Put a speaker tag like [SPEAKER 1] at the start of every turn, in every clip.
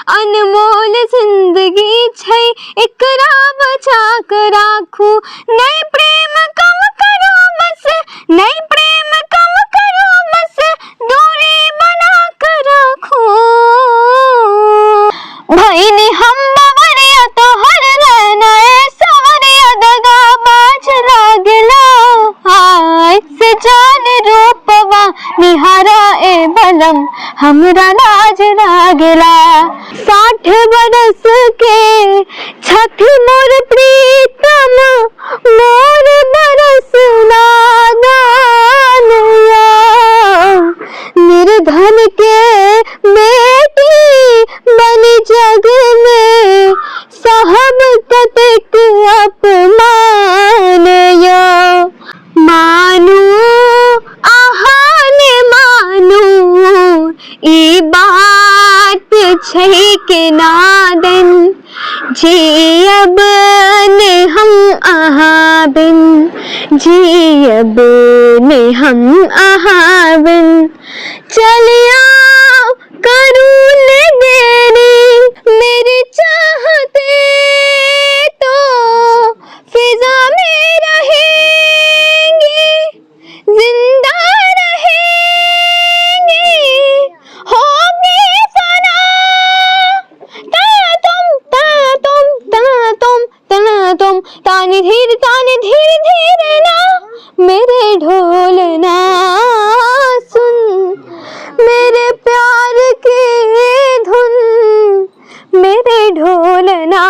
[SPEAKER 1] अनमोल जिंदगी छै एकरा बचा कर राखू। नहीं प्रेम कम करो बस, नहीं प्रेम कम करो बस, दूरी बना कर राखू। भाई ने हम बवरिया तो हर रहना सवरिया दगा बाज लागला। हाय से जान रूपवा निहारा ए बलम हमरा लाज लागला। 60 बरस के छथि मोर प्रीतम, मोर बरस नादानिया। निर्धन के बेटी बनी जग में, साहब कतेक अपमान या। मानू आहाने मानू ई बात छै के नादन, जियब ने हम आहा बिन, जियब ने हम आहा बिन। चलिया करूँ ने देरी मेरी चाहते तो फिजा में रहेंगी, जिंदा रहेंगी, होगी सना। तुम तानी धीरे धीरे ना मेरे ढोल ना सुन, मेरे प्यार की धुन मेरे ढोल ना।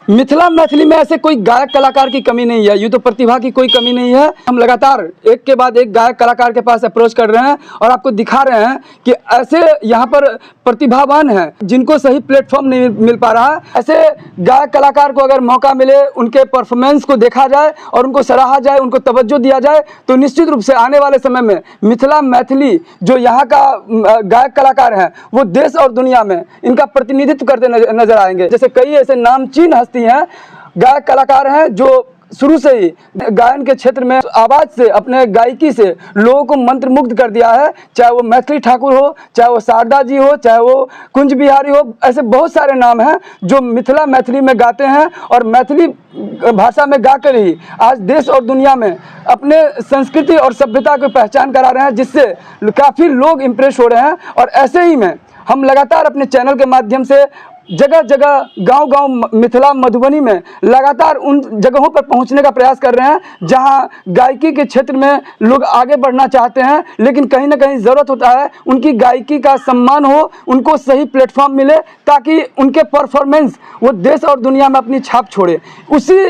[SPEAKER 2] मिथिला मैथिली में ऐसे कोई गायक कलाकार की कमी नहीं है, यूँ तो प्रतिभा की कोई कमी नहीं है। हम लगातार एक के बाद एक गायक कलाकार के पास अप्रोच कर रहे हैं और आपको दिखा रहे हैं कि ऐसे यहाँ पर प्रतिभावान हैं जिनको सही प्लेटफॉर्म नहीं मिल पा रहा है। ऐसे गायक कलाकार को अगर मौका मिले, उनके परफॉर्मेंस को देखा जाए और उनको सराहा जाए, उनको तवज्जो दिया जाए, तो निश्चित रूप से आने वाले समय में मिथिला मैथिली जो यहाँ का गायक कलाकार हैं वो देश और दुनिया में इनका प्रतिनिधित्व करते नजर आएंगे। जैसे कई ऐसे नामचीन हस्ती हैं, गायक कलाकार हैं जो शुरू से ही गायन के क्षेत्र में आवाज से, अपने गायकी से लोगों को मंत्रमुग्ध कर दिया है। चाहे वो मैथिली ठाकुर हो, चाहे वो शारदा जी हो, चाहे वो कुंज बिहारी हो, ऐसे बहुत सारे नाम हैं जो मिथिला मैथिली में गाते हैं और मैथिली भाषा में गाकर ही आज देश और दुनिया में अपने संस्कृति और सभ्यता को पहचान करा रहे हैं, जिससे काफ़ी लोग इम्प्रेस हो रहे हैं। और ऐसे ही में हम लगातार अपने चैनल के माध्यम से जगह जगह, गांव-गांव, मिथिला मधुबनी में लगातार उन जगहों पर पहुंचने का प्रयास कर रहे हैं जहां गायकी के क्षेत्र में लोग आगे बढ़ना चाहते हैं, लेकिन कहीं ना कहीं ज़रूरत होता है उनकी गायकी का सम्मान हो, उनको सही प्लेटफॉर्म मिले ताकि उनके परफॉर्मेंस वो देश और दुनिया में अपनी छाप छोड़े। उसी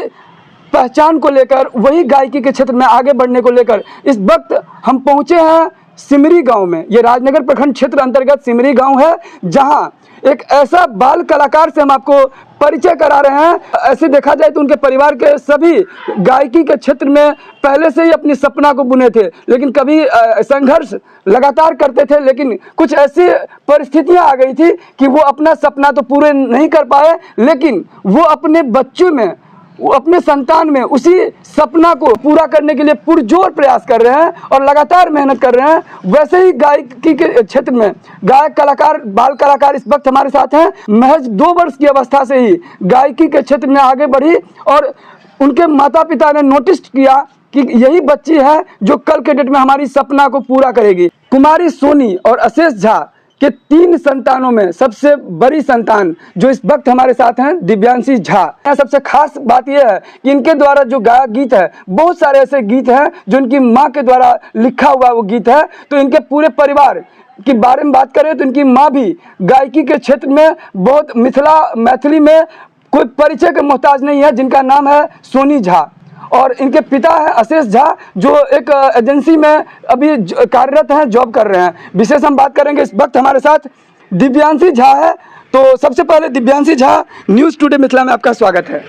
[SPEAKER 2] पहचान को लेकर, वही गायकी के क्षेत्र में आगे बढ़ने को लेकर इस वक्त हम पहुँचे हैं सिमरी गाँव में। ये राजनगर प्रखंड क्षेत्र अंतर्गत सिमरी गाँव है, जहाँ एक ऐसा बाल कलाकार से हम आपको परिचय करा रहे हैं। ऐसे देखा जाए तो उनके परिवार के सभी गायकी के क्षेत्र में पहले से ही अपनी सपना को बुने थे, लेकिन कभी संघर्ष लगातार करते थे, लेकिन कुछ ऐसी परिस्थितियां आ गई थी कि वो अपना सपना तो पूरे नहीं कर पाए, लेकिन वो अपने बच्चों में, वो अपने संतान में उसी सपना को पूरा करने के लिए पुरजोर प्रयास कर रहे हैं और लगातार मेहनत कर रहे हैं। वैसे ही गायकी के क्षेत्र में गायक कलाकार, बाल कलाकार इस वक्त हमारे साथ हैं। महज 2 वर्ष की अवस्था से ही गायकी के क्षेत्र में आगे बढ़ी और उनके माता पिता ने नोटिस किया कि यही बच्ची है जो कल के डेट में हमारी सपना को पूरा करेगी। कुमारी सोनी और अशेष झा के 3 संतानों में सबसे बड़ी संतान जो इस वक्त हमारे साथ हैं, दिव्यांशी झा। सबसे खास बात यह है कि इनके द्वारा जो गाया गीत है, बहुत सारे ऐसे गीत हैं जो इनकी माँ के द्वारा लिखा हुआ वो गीत है। तो इनके पूरे परिवार के बारे में बात करें तो इनकी माँ भी गायकी के क्षेत्र में बहुत मिथिला मैथिली में कोई परिचय के मोहताज नहीं है, जिनका नाम है सोनी झा। और इनके पिता हैं अशेष झा, जो एक एजेंसी में अभी कार्यरत हैं, जॉब कर रहे हैं। विशेष हम बात करेंगे, इस वक्त हमारे साथ दिव्यांशी झा है। तो सबसे पहले दिव्यांशी झा, न्यूज़ टुडे मिथिला में आपका स्वागत है।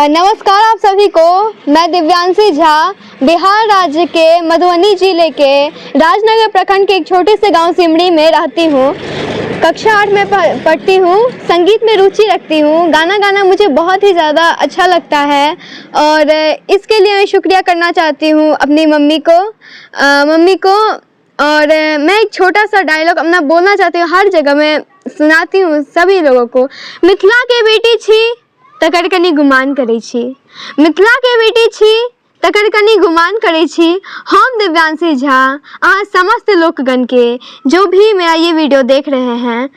[SPEAKER 1] नमस्कार आप सभी को। मैं दिव्यांशी झा बिहार राज्य के मधुबनी जिले के राजनगर प्रखंड के एक छोटे से गांव सिमरी में रहती हूँ। कक्षा 8 में पढ़ती हूँ। संगीत में रुचि रखती हूँ। गाना गाना मुझे बहुत ही ज़्यादा अच्छा लगता है और इसके लिए मैं शुक्रिया करना चाहती हूँ अपनी मम्मी को और मैं एक छोटा सा डायलॉग अपना बोलना चाहती हूँ, हर जगह मैं सुनाती हूँ सभी लोगों को। मिथिला के बेटी छी तकर कनी गुमान करै छी, मिथिला के बेटी छी तकर कनी गुमान करै छी। हम दिव्यांशी झा अहाँ समस्त लोकगण के जो भी मेरा ये वीडियो देख रहे हैं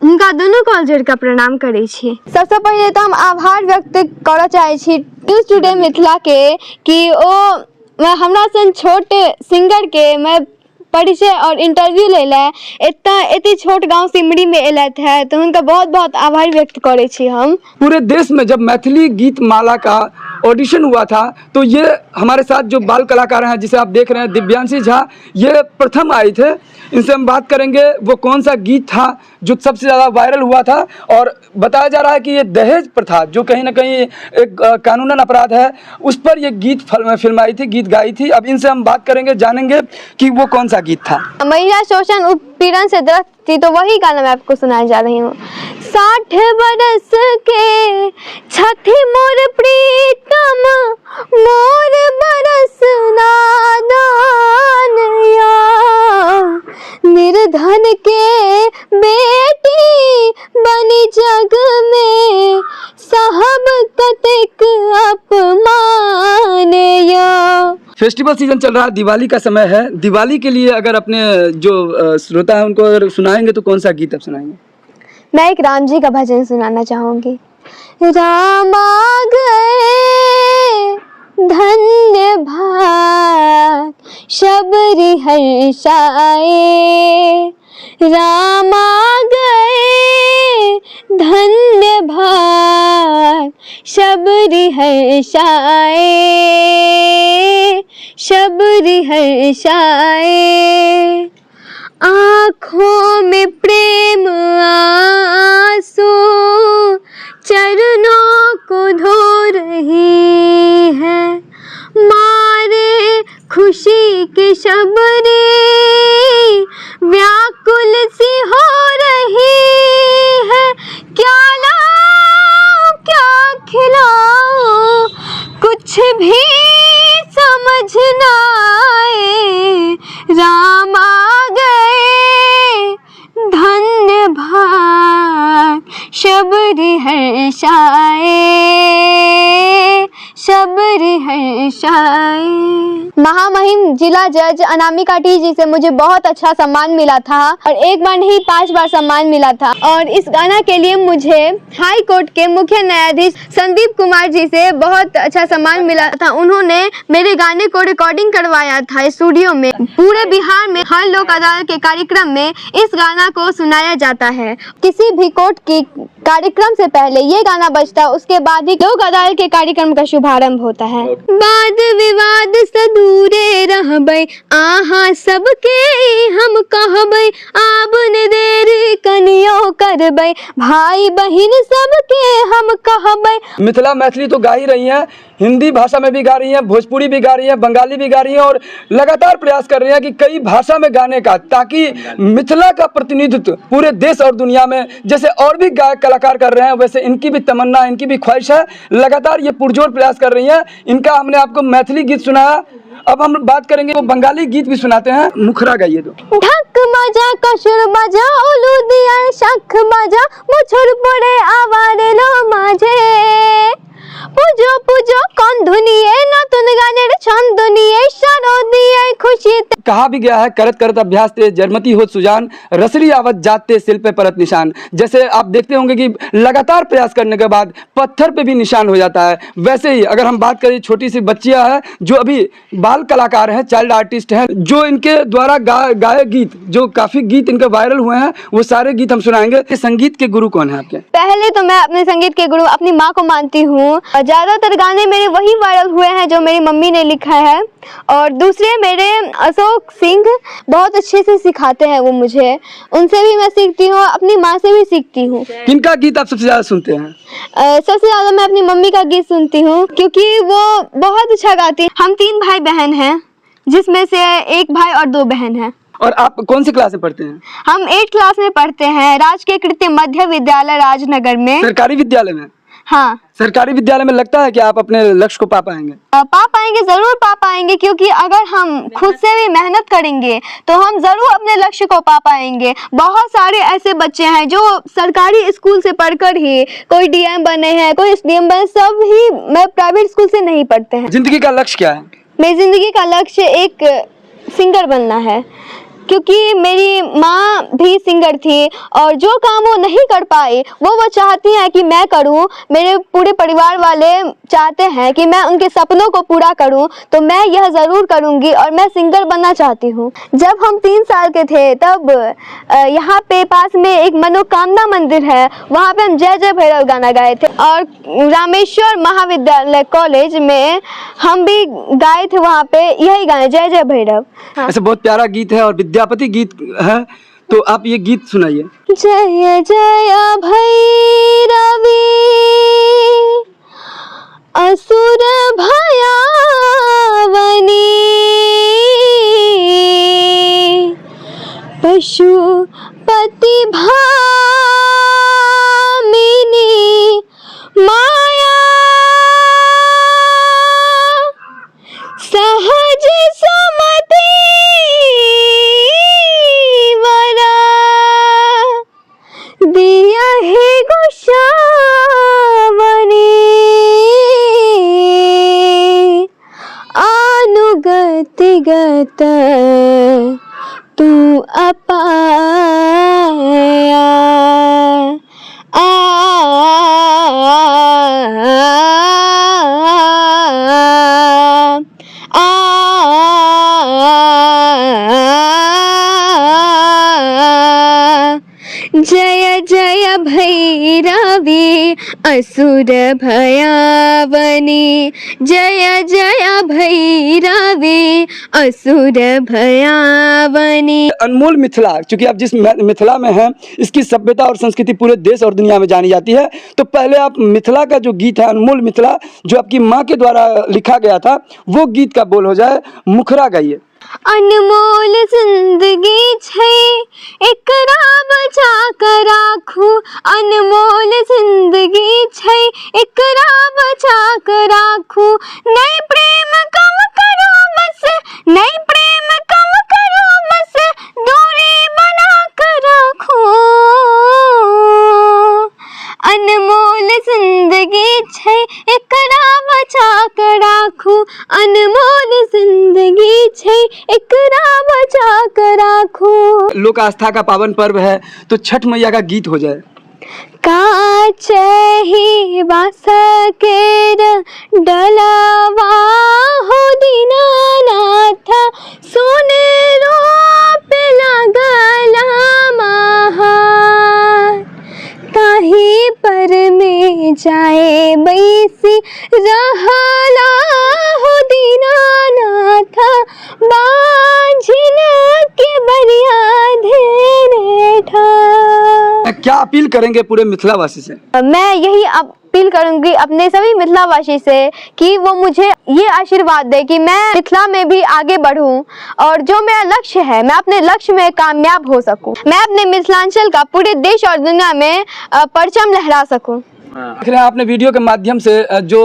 [SPEAKER 1] उनका दुनू कॉल जोड़ कऽ प्रणाम करै छी। सबसे पहले तो हम आभार व्यक्त करऽ चाहै छी न्यूज़ टुडे मिथिला के कि ओ हमरा सन छोट सिंगर के मैं परिचय और इंटरव्यू ले ला एते छोट गांव सिमरी में एलत है, तो उनका बहुत बहुत आभार व्यक्त करे छी हम।
[SPEAKER 2] पूरे देश में जब मैथिली गीत माला का ऑडिशन हुआ था तो ये हमारे साथ जो बाल कलाकार हैं जिसे आप देख रहे हैं दिव्यांशी झा, ये प्रथम आए थे। इनसे हम बात करेंगे वो कौन सा गीत था जो सबसे ज़्यादा वायरल हुआ था। और बताया जा रहा है कि ये दहेज प्रथा जो कहीं ना कहीं एक कानूनन अपराध है, उस पर ये गीत फिल्माई थी, गीत गाई थी। अब इनसे हम बात करेंगे, जानेंगे कि वो कौन सा गीत था।
[SPEAKER 1] महिला शोषण उत्पीड़न से ग्रस्त थी, तो वही गाना मैं आपको सुनाने जा रही हूँ। 60 बरस के छठी मोर प्रीतम मोर बरस नादान या, निर्धन के बेटी बनी जग में साहब कतेक अपमान या।
[SPEAKER 2] फेस्टिवल सीजन चल रहा है, दिवाली का समय है। दिवाली के लिए अगर अपने जो श्रोता है उनको अगर सुनाएंगे तो कौन सा गीत आप सुनाएंगे?
[SPEAKER 1] मैं एक राम जी का भजन सुनाना चाहूंगी। राम आ गए धन्य भाग शबरी हर्षाए, राम आ गए धन्य भाग शबरी हर्षाए, शबरी हर्षाए। आँखों में प्रेम आंसू चरणों को धो रही है, मारे खुशी के शबरी व्याकुल सी हो रही है। क्या लाऊं क्या खिलाऊं कुछ भी समझ ना आए, राम आ गए धन्य भाग शबरी हर्षाए, शबरी हर्षाए। महामहिम जिला जज अनामिका टी जी से मुझे बहुत अच्छा सम्मान मिला था और एक बार नहीं 5 बार सम्मान मिला था। और इस गाना के लिए मुझे हाई कोर्ट के मुख्य न्यायाधीश संदीप कुमार जी से बहुत अच्छा सम्मान मिला था। उन्होंने मेरे गाने को रिकॉर्डिंग करवाया था स्टूडियो में। पूरे बिहार में हर लोक अदालत के कार्यक्रम में इस गाना को सुनाया जाता है। किसी भी कोर्ट की कार्यक्रम से पहले ये गाना बजता, उसके बाद ही लोक अदालत के कार्यक्रम का शुभारंभ होता है। वाद विवाद से दूरे रहबै आहा सबके हम कहबै, आबने देर कनियो करबै भाई बहिन सबके हम कहबै।
[SPEAKER 2] मिथिला मैथिली तो गा ही रही हैं, हिंदी भाषा में भी गा रही हैं, भोजपुरी भी गा रही हैं, बंगाली भी गा रही हैं और लगातार प्रयास कर रही हैं कि कई भाषा में गाने का, ताकि मिथिला का प्रतिनिधित्व पूरे देश और दुनिया में जैसे और भी गायक कलाकार कर रहे हैं वैसे इनकी भी तमन्ना, इनकी भी ख्वाहिश है। लगातार ये पुरजोर प्रयास कर रही हैं। इनका हमने आपको मैथिली गीत सुनाया, अब हम बात करेंगे वो बंगाली गीत भी सुनाते हैं। मुखरा गाइए तो।
[SPEAKER 1] ढक बजा कसुर बजा उलू दिया शख बजा मुछुर पड़े आवारे लो माझे, पूजो पूजो कौन धुनिए ना तुन गाने छन दुनिए शरो दिए खुशी।
[SPEAKER 2] कहा भी गया है करत करत अभ्यास ते जरमती हो सुजान, रसरी आवत जाते सिल पे परत निशान। जैसे आप देखते होंगे कि लगातार प्रयास करने के बाद पत्थर पे भी निशान हो जाता है, वैसे ही अगर हम बात करें छोटी सी बच्चियां हैं जो अभी बाल कलाकार हैं, चाइल्ड आर्टिस्ट हैं, जो इनके द्वारा गाए गीत, जो काफी गीत इनके वायरल हुए हैं, वो सारे गीत हम सुनाएंगे। संगीत के गुरु कौन है आपके?
[SPEAKER 1] पहले तो मैं अपने संगीत के गुरु अपनी माँ को मानती हूँ। ज्यादातर गाने मेरे वही वायरल हुए हैं जो मेरी मम्मी ने लिखा है। और दूसरे मेरे अशोक सिंह बहुत अच्छे से सिखाते हैं वो मुझे, उनसे भी मैं सीखती हूँ, अपनी माँ से भी सीखती हूँ।
[SPEAKER 2] किनका गीत आप सबसे ज्यादा सुनते हैं?
[SPEAKER 1] सबसे ज्यादा मैं अपनी मम्मी का गीत सुनती हूँ क्योंकि वो बहुत अच्छा गाती है। हम 3 भाई बहन हैं जिसमें से 1 भाई और 2 बहन हैं।
[SPEAKER 2] और आप कौन सी क्लास में पढ़ते हैं?
[SPEAKER 1] हम 8th क्लास में पढ़ते हैं, राजकीय कृत्रिम मध्य विद्यालय राजनगर में।
[SPEAKER 2] सरकारी विद्यालय में?
[SPEAKER 1] हाँ,
[SPEAKER 2] सरकारी विद्यालय में लगता है कि आप अपने लक्ष्य को पा पाएंगे?
[SPEAKER 1] पा पाएंगे, जरूर पा पाएंगे, क्योंकि अगर हम खुद से भी मेहनत करेंगे तो हम जरूर अपने लक्ष्य को पा पाएंगे। बहुत सारे ऐसे बच्चे हैं जो सरकारी स्कूल से पढ़कर ही कोई डीएम बने हैं, कोई एसडीएम बने, सब ही मैं प्राइवेट स्कूल से नहीं पढ़ते हैं।
[SPEAKER 2] जिंदगी का लक्ष्य क्या है?
[SPEAKER 1] मेरी जिंदगी का लक्ष्य एक सिंगर बनना है, क्योंकि मेरी माँ भी सिंगर थी और जो काम वो नहीं कर पाई वो चाहती हैं कि मैं करूँ। मेरे पूरे परिवार वाले चाहते हैं कि मैं उनके सपनों को पूरा करूँ, तो मैं यह ज़रूर करूँगी और मैं सिंगर बनना चाहती हूँ। जब हम 3 साल के थे तब यहाँ पे पास में एक मनोकामना मंदिर है, वहाँ पे हम जय जय भैरव गाना गाए थे, और रामेश्वर महाविद्यालय कॉलेज में हम भी गाए थे, वहाँ पे यही गाए जय जय भैरव।
[SPEAKER 2] ऐसे बहुत प्यारा गीत है और विद्यापति गीत है, तो आप ये गीत सुनाइए।
[SPEAKER 1] जय जय भैरवी असुर भयावनी पशुपति भामिनी माया सहज सुमति वरा दिया है गोसावनी अनुगतिगत तू अपाया जय जय भैरवी असुर भयावनी जय जय भैरवी असुर भयावनी।
[SPEAKER 2] अनमोल मिथिला, क्योंकि आप जिस मिथिला में हैं इसकी सभ्यता और संस्कृति पूरे देश और दुनिया में जानी जाती है, तो पहले आप मिथिला का जो गीत है अनमोल मिथिला जो आपकी माँ के द्वारा लिखा गया था वो गीत का बोल हो जाए, मुखरा गाइए।
[SPEAKER 1] अनमोल जिंदगी छै एकरा बचा कर राखू, अनमोल जिंदगी छै एकरा बचा कर राखू, नहीं प्रेम कम करो बस, नहीं प्रेम कम करो बस, दूरी बना कर राखू। अनमोल जिंदगी छै एकरा बचा कर राखू, अनमोल जिंदगी छै एकरा बचा कर राखू।
[SPEAKER 2] लोक आस्था का पावन पर्व है तो छठ मैया का गीत हो जाए।
[SPEAKER 1] काचही बास केर डलवा हो दीनानाथ, सोने रूप लगला महार, ताही पर में जाए बैसी रहला हो दीनानाथ, बाझिन के बरिया धेरे ठार।
[SPEAKER 2] क्या अपील करेंगे पूरे मिथिलावासी से?
[SPEAKER 1] मैं यही अपील करूंगी अपने सभी मिथिलावासी से कि वो मुझे ये आशीर्वाद दे कि मैं मिथिला में भी आगे बढ़ूं और जो मेरा लक्ष्य है मैं अपने लक्ष्य में कामयाब हो सकूं, मैं अपने मिथिलांचल का पूरे देश और दुनिया में परचम लहरा सकूं।
[SPEAKER 2] देख रहे हैं आपने वीडियो के माध्यम से जो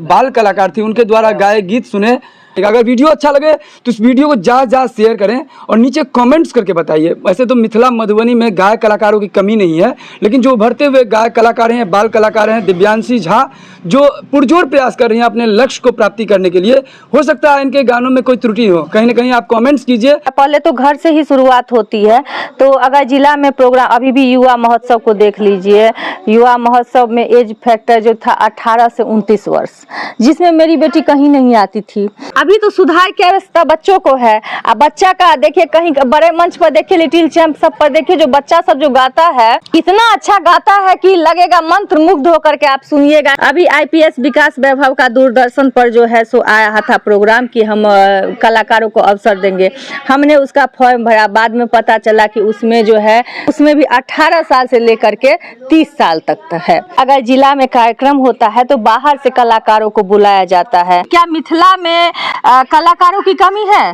[SPEAKER 2] बाल कलाकार थी उनके द्वारा गाए गीत सुने। अगर वीडियो अच्छा लगे तो इस वीडियो को ज़्यादा शेयर करें और नीचे कमेंट्स करके बताइए। वैसे तो मिथिला मधुबनी में गायक कलाकारों की कमी नहीं है, लेकिन जो उभरते हुए गायक कलाकार हैं, बाल कलाकार हैं, दिव्यांशी झा जो पुरजोर प्रयास कर रही हैं अपने लक्ष्य को प्राप्ति करने के लिए। हो सकता है इनके गानों में कोई त्रुटि हो, कहीं ना कहीं आप कमेंट्स कीजिए।
[SPEAKER 3] पहले तो घर से ही शुरुआत होती है, तो अगर जिला में प्रोग्राम, अभी भी युवा महोत्सव को देख लीजिए, युवा महोत्सव में एज फैक्टर जो था 18 से 29 वर्ष, जिसमें मेरी बेटी कहीं नहीं आती थी। अभी तो सुधार की आवश्यकता बच्चों को है। अब बच्चा का देखिए, कहीं बड़े मंच पर देखिए, लिटिल चैंप सब पर देखिए, जो बच्चा सब जो गाता है इतना अच्छा गाता है कि लगेगा मंत्र मुग्ध होकर के आप सुनिएगा। अभी आईपीएस विकास वैभव का दूरदर्शन पर जो है सो आया था प्रोग्राम कि हम कलाकारों को अवसर देंगे। हमने उसका फॉर्म भरा, बाद में पता चला कि उसमें जो है उसमें भी 18 साल से लेकर के 30 साल तक है। अगर जिला में कार्यक्रम होता है तो बाहर से कलाकारों को बुलाया जाता है। क्या मिथिला में कलाकारों की कमी है?